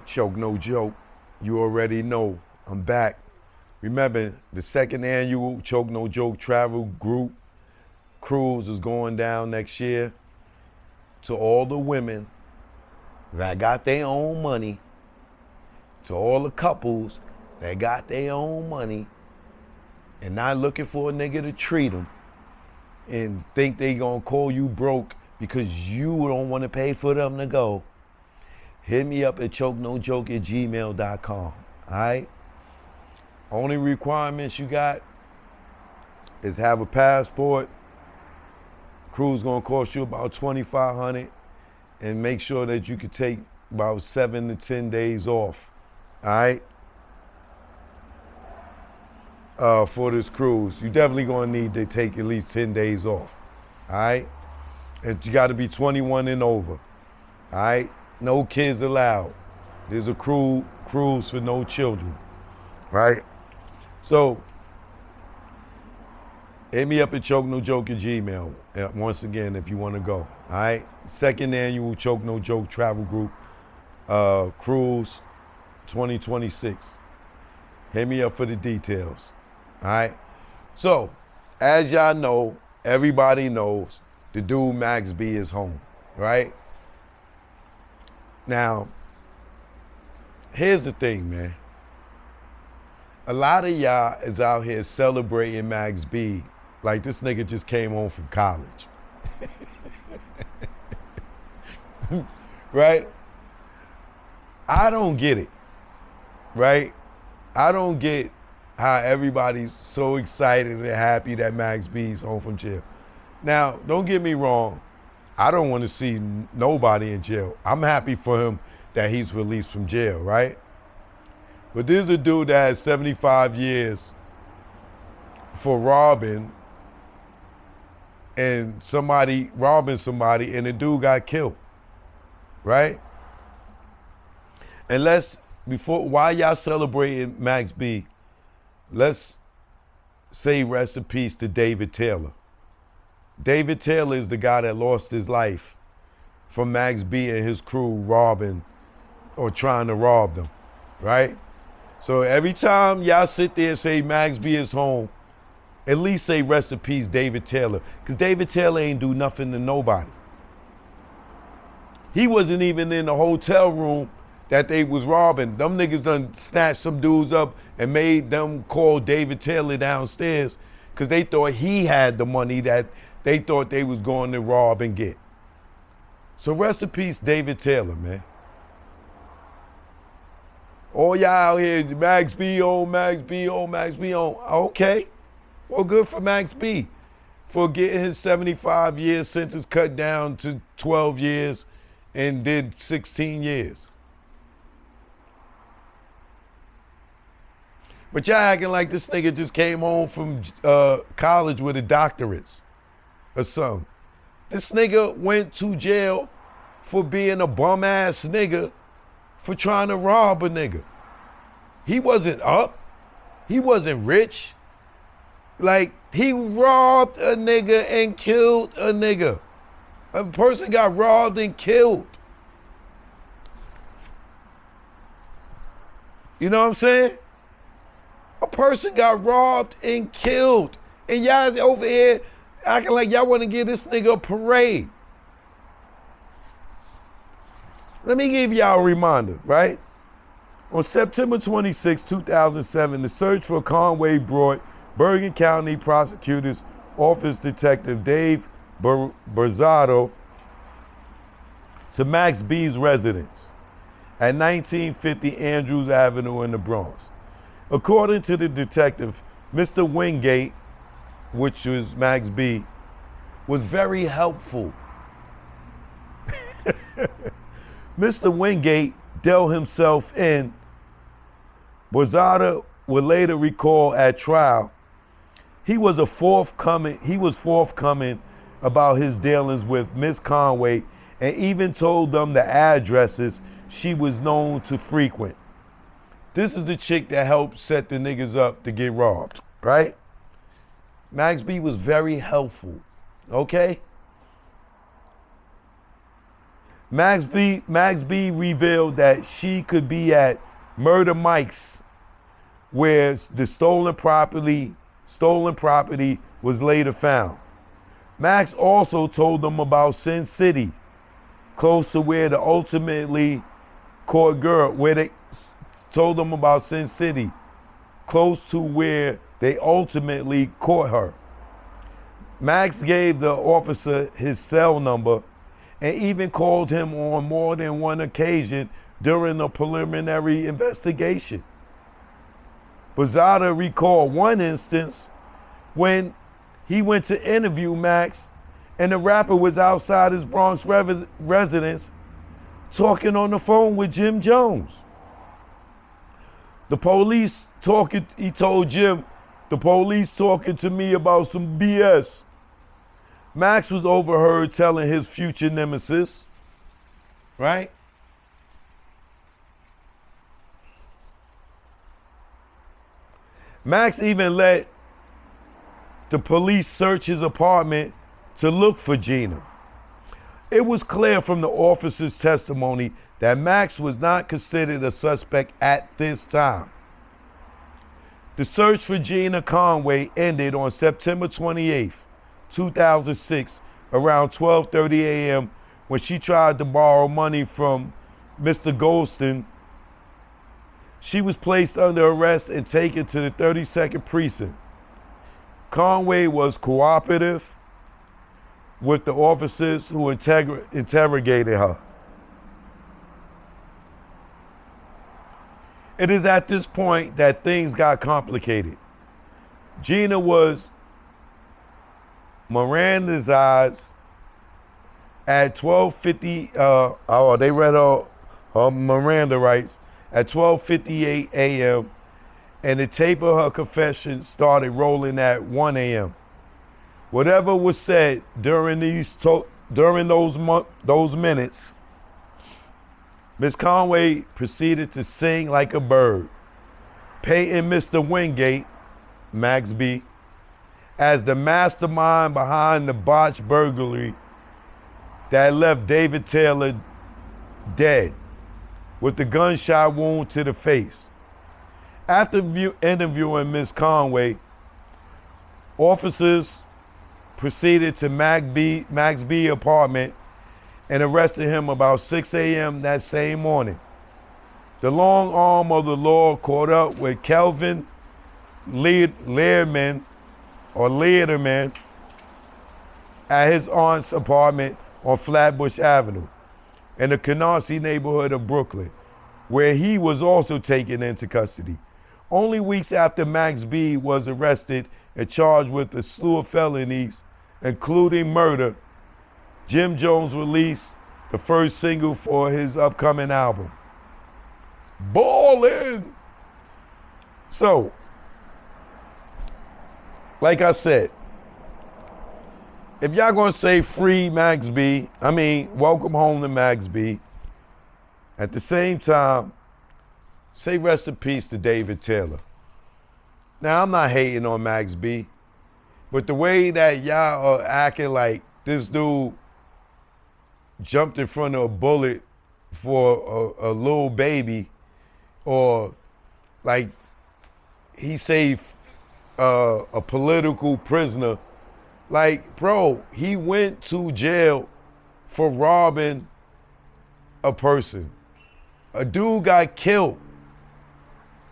Choke no joke. You already know I'm back. Remember, the second annual Choke No Joke Travel Group Cruise is going down next year. To all the women that got their own money, to all the couples that got their own money and not looking for a nigga to treat them and think they gonna call you broke because you don't want to pay for them to go, hit me up at chokenojoke@gmail.com. All right? Only requirements you got is have a passport. Cruise gonna cost you about $2,500, and make sure that you can take about 7 to 10 days off. All right? For this cruise, you definitely gonna need to take at least 10 days off. All right? And you got to be 21 and over. All right? No kids allowed. There's a cruise for no children. Right? So, hit me up at chokenojoke@gmail. Once again, if you want to go. All right? Second annual Choke No Joke Travel Group Cruise 2026. Hit me up for the details. All right? So, as y'all know, everybody knows, the dude Max B is home. Right? Now, here's the thing, man. A lot of y'all is out here celebrating Max B like this nigga just came home from college. Right? I don't get it. Right? I don't get how everybody's so excited and happy that Max B's home from jail. Now, don't get me wrong. I don't want to see nobody in jail. I'm happy for him that he's released from jail, right? But there's a dude that has 75 years for robbing and robbing somebody, and the dude got killed, right? And while y'all celebrating Max B, let's say rest in peace to David Taylor. David Taylor is the guy that lost his life from Max B and his crew robbing or trying to rob them, right? So every time y'all sit there and say Max B is home, at least say rest in peace David Taylor, because David Taylor ain't do nothing to nobody. He wasn't even in the hotel room that they was robbing. Them niggas done snatched some dudes up and made them call David Taylor downstairs because they thought he had the money that they thought they was going to rob and get. So rest in peace, David Taylor, man. All y'all out here, Max B on, Max B on, Max B on. Okay, well, good for Max B for getting his 75-year sentence cut down to 12 years and did 16 years. But y'all acting like this nigga just came home from college with a doctorate or something. This nigga went to jail for being a bum ass nigga for trying to rob a nigga. He wasn't up. He wasn't rich. Like, he robbed a nigga and killed a nigga. A person got robbed and killed. You know what I'm saying? A person got robbed and killed. And y'all over here acting like y'all want to give this nigga a parade. Let me give y'all a reminder, right? On September 26, 2007, the search for Conway brought Bergen County Prosecutor's Office Detective Dave Berzado to Max B's residence at 1950 Andrews Avenue in the Bronx. According to the detective, Mr. Wingate, which was Max B, was very helpful. Mr. Wingate dealt himself in. Berzado would later recall at trial, he was forthcoming about his dealings with Miss Conway and even told them the addresses she was known to frequent. This is the chick that helped set the niggas up to get robbed, right? Max B was very helpful, okay? Max B revealed that she could be at Murder Mike's, where the stolen property was later found. Max also told them about Sin City, close to where the ultimately caught girl, where they told them about Sin City, close to where they ultimately caught her. Max gave the officer his cell number and even called him on more than one occasion during the preliminary investigation. Bazada recalled one instance when he went to interview Max and the rapper was outside his Bronx residence talking on the phone with Jim Jones. The police talking, he told Jim, the police talking to me about some BS. Max was overheard telling his future nemesis, right? Max even let the police search his apartment to look for Gina. It was clear from the officer's testimony that Max was not considered a suspect at this time. The search for Gina Conway ended on September 28th, 2006, around 12:30 a.m. when she tried to borrow money from Mr. Golston. She was placed under arrest and taken to the 32nd precinct. Conway was cooperative with the officers who interrogated her. It is at this point that things got complicated. Gina was Mirandized at 12:50. They read her Miranda rights at 12:58 a.m. and the tape of her confession started rolling at 1 a.m. Whatever was said during those minutes, Ms. Conway proceeded to sing like a bird, painting Mr. Wingate, Max B, as the mastermind behind the botched burglary that left David Taylor dead with a gunshot wound to the face. After interviewing Ms. Conway, officers proceeded to Max B apartment and arrested him about 6 a.m. that same morning. The long arm of the law caught up with Kelvin Learman at his aunt's apartment on Flatbush Avenue in the Canarsie neighborhood of Brooklyn, where he was also taken into custody. Only weeks after Max B was arrested and charged with a slew of felonies, including murder, Jim Jones released the first single for his upcoming album, Ballin'. So, like I said, if y'all gonna say free Max B, welcome home to Max B. At the same time, say rest in peace to David Taylor. Now, I'm not hating on Max B, but the way that y'all are acting like this dude jumped in front of a bullet for a little baby, or like he saved a political prisoner. Like, bro, he went to jail for robbing a person. A dude got killed